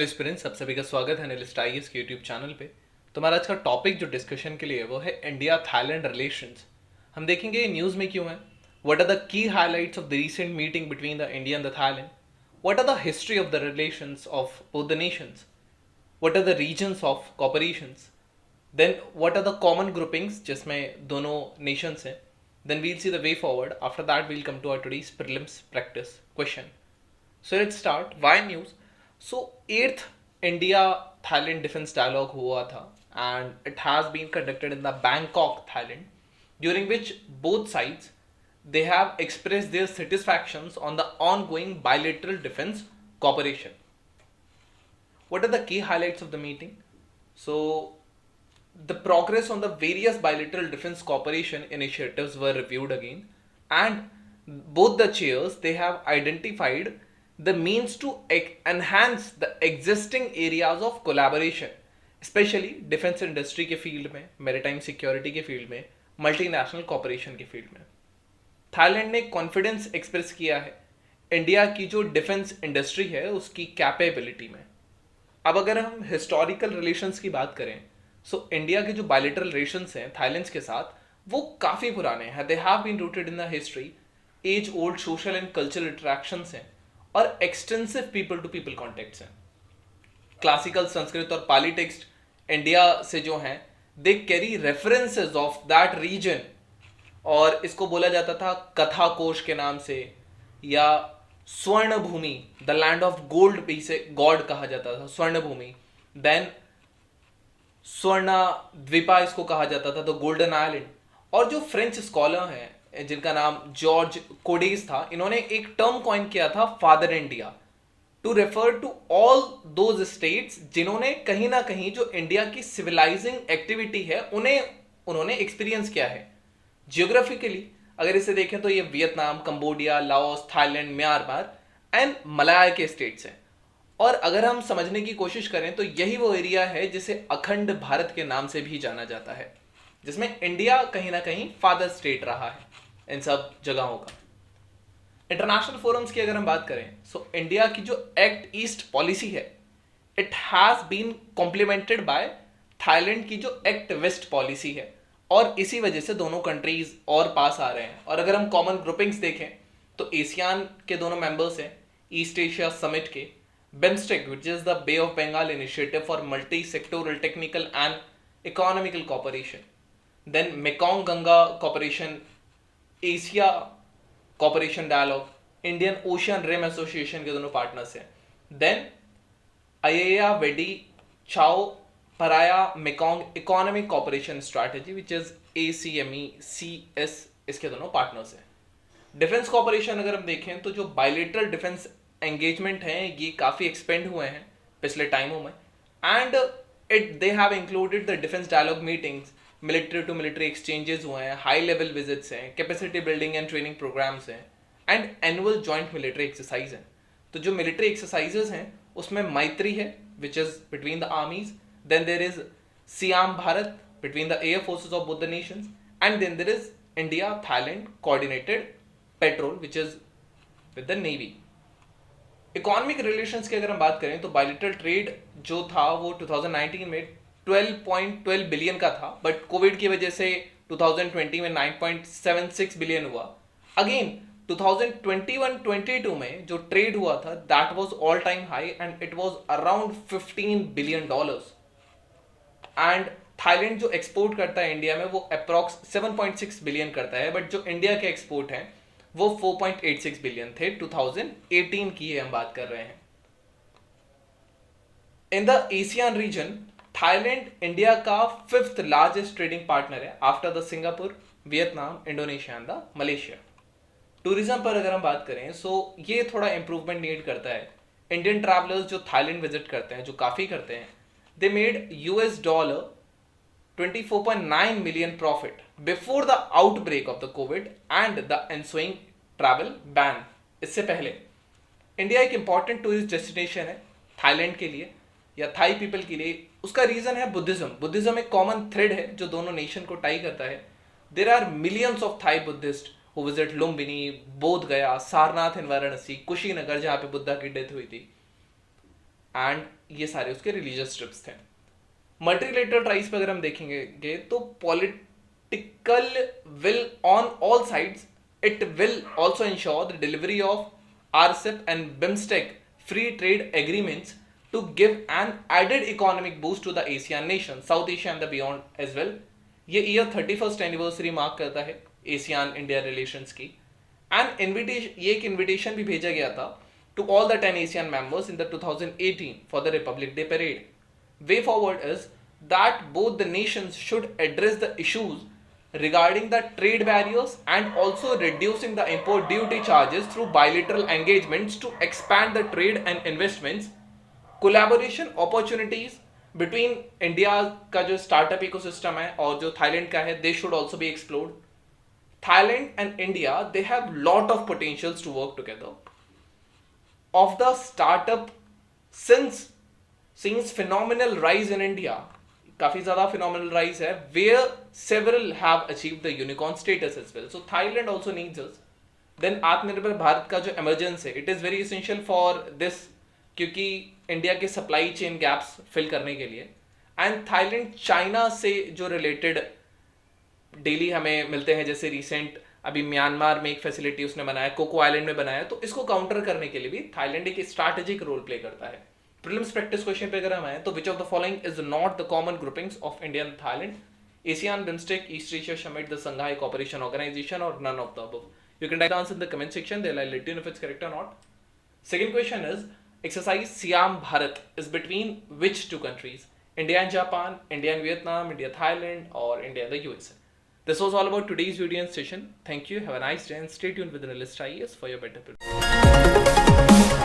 Aspirants, सब सभी का स्वागत है एनालिस्ट आईएएस के यूट्यूब चैनल पे। तो हमारा आज का टॉपिक जो डिस्कशन के लिए है वो है इंडिया थाईलैंड रिलेशंस। हम देखेंगे ये न्यूज़ में क्यों है, what are the key highlights of the recent meeting between the India and the Thailand, what are the history of the relations of both the nations, what are the reasons of cooperations, then what are the common groupings जिसमें दोनों nations हैं, then we'll see the way forward. After that we'll come to our today's prelims practice question. So let's start. Why news? So eighth India Thailand defense dialogue हुआ था and it has been conducted in the Bangkok, Thailand, during which both sides they have expressed their satisfactions on the ongoing bilateral defense cooperation. What are the key highlights of the meeting? So the progress on the various bilateral defense cooperation initiatives were reviewed again, and both the chairs they have identified the means to enhance the existing areas of collaboration, especially defence industry के field में, maritime security के field में, multinational corporation के field में। Thailand ने confidence express किया है India की जो डिफेंस इंडस्ट्री है उसकी कैपेबिलिटी में। अब अगर हम हिस्टोरिकल रिलेशंस की बात करें, सो इंडिया के जो बायलेटरल रिलेशंस हैं थाईलैंड के साथ वो काफ़ी पुराने हैं। They have been rooted in the history, as old social and cultural interactions हैं और extensive people to people contacts हैं। क्लासिकल संस्कृत और पाली टेक्स्ट इंडिया से जो हैं they carry references of that region, और इसको बोला जाता था कथा कोश के नाम से, या स्वर्ण भूमि, द लैंड ऑफ गोल्ड भी से गॉड कहा जाता था, स्वर्ण भूमि। देन स्वर्ण द्वीपा इसको कहा जाता था, द गोल्डन आइलैंड। और जो फ्रेंच स्कॉलर हैं जिनका नाम जॉर्ज कोडेस था, इन्होंने एक टर्म कॉइन किया था farther India, to refer to all those states जिन्होंने कहीं ना कहीं जो इंडिया की सिविलाइजिंग एक्टिविटी है उन्होंने एक्सपीरियंस किया है। जियोग्राफिकली अगर इसे देखें तो ये Vietnam, Cambodia, Laos, Thailand, Myanmar and Malaya के स्टेट्स हैं। और अगर हम समझने की कोशिश करें तो यही वो एरिया है जिसे अखंड भारत के नाम से भी जाना जाता है, जिसमें इंडिया कहीं ना कहीं फादर स्टेट रहा है इन सब जगहों का। इंटरनेशनल फोरम्स की अगर हम बात करें, सो इंडिया की जो एक्ट ईस्ट पॉलिसी है it has been complemented by Thailand की जो एक्ट वेस्ट पॉलिसी है, और इसी वजह से दोनों कंट्रीज और पास आ रहे हैं। और अगर हम कॉमन ग्रुपिंग्स देखें तो एशियान के दोनों मेंबर्स हैं, ईस्ट एशिया समिट के, BIMSTEC which is the Bay of Bengal initiative for multi sectoral technical and economical cooperation, then Mekong Ganga cooperation, Asia cooperation dialogue, Indian Ocean Rim Association के दोनों partners हैं, then Ayeyawady Chao Phraya Mekong economic cooperation strategy which is ACMECS, इसके दोनों partners हैं। Defence cooperation अगर हम देखें तो जो बायलेटरल डिफेंस एंगेजमेंट हैं ये काफ़ी एक्सपेंड हुए हैं पिछले टाइमों में, and they have included the defence dialogue meetings, military to military exchanges हुए हैं, हाई लेवल विजिट्स हैं, capacity building and training programmes हैं, and annual joint military exercise हैं। तो जो मिलिट्री एक्सरसाइजेस हैं उसमें मैत्री है which is between the armies, then there is Siam Bharat between the air forces of both the nations, and then there is India Thailand coordinated patrol which is with the navy. Economic relations की अगर हम बात करें तो bilateral trade जो था वो 2019 में 12.12 बिलियन का था, बट कोविड की वजह से 2020 में 9.76 बिलियन हुआ। अगेन 2021-22 में जो ट्रेड हुआ था that was all time high and it was around $15 billion. And Thailand जो एक्सपोर्ट करता है इंडिया में वो अप्रॉक्स 7.6 बिलियन करता है, बट जो इंडिया के एक्सपोर्ट हैं वो 4.86 बिलियन थे। 2018 की हम बात कर रहे हैं। In the Asian region Thailand India का 5th लार्जेस्ट ट्रेडिंग पार्टनर है after the Singapore, Vietnam, Indonesia and the Malaysia. Tourism पर अगर हम बात करें सो ये थोड़ा इंप्रूवमेंट नीड करता है। इंडियन ट्रैवलर्स जो थाईलैंड विजिट करते हैं, जो काफ़ी करते हैं, they made $24.9 million profit before the outbreak of the covid and the ensuing travel ban. इससे पहले इंडिया एक इंपॉर्टेंट टूरिस्ट डेस्टिनेशन है थाईलैंड के लिए या थाई पीपल के लिए। उसका रीजन है बुद्धिज्म। बुद्धिज्म एक कॉमन थ्रेड है जो दोनों नेशन को टाई करता है। There are millions of Thai Buddhist who visit Lumbini, Bodh Gaya, Sarnath इन वाराणसी, कुशीनगर जहाँ पे बुद्धा की डेथ हुई थी, एंड ये सारे उसके रिलीजियस ट्रिप्स थे। मल्टीलेटरल ट्राइज पे अगर हम देखेंगे तो political will on all sides, it will also ensure the delivery of RCEP and BIMSTEC free trade agreements to give an added economic boost to the ASEAN nations, South Asia and the beyond as well. ये year 31st anniversary mark करता है ASEAN India relations की। And invitation, ये एक invitation भी भेजा गया था to all the 10 Asian members in the 2018 for the republic day parade. Way forward is that both the nations should address the issues regarding the trade barriers and also reducing the import duty charges through bilateral engagements to expand the trade and investments, collaboration opportunities between India का जो startup ecosystem है और जो Thailand का है, they should also be explored. Thailand and India, they have lot of potentials to work together. Of the startup, since phenomenal rise in India, काफी ज्यादा phenomenal rise है, where several have achieved the unicorn status as well. So Thailand also needs us. Then आत्मनिर्भर भारत का जो emergence है, it is very essential for this, क्योंकि India के supply chain gaps fill करने के लिए। एंड थाईलैंड चाइना से जो रिलेटेड डेली हमें मिलते हैं, जैसे रिसेंट अभी म्यांमार में एक फैसिलिटी उसने बनाया, कोको आइलैंड में बनाया, तो इसको काउंटर करने के लिए भी थाईलैंड एक स्ट्रैटेजिक रोल प्ले करता है। प्रीलिम्स प्रैक्टिस क्वेश्चन पे अगर हम आए तो which of the following is not the common groupings of India and Thailand? ASEAN, BIMSTEC, East Asia Summit, the Shanghai cooperation organisation, और none of the above? You can write the answer in the comment section. Then I'll let you know if it's correct or not. Second question is, exercise Siam Bharat is between which two countries? India and Japan, India and Vietnam, India Thailand, or India and the USA? This was all about today's video and session. Thank you. Have a nice day and stay tuned with the Analyst IAS for your better preparation.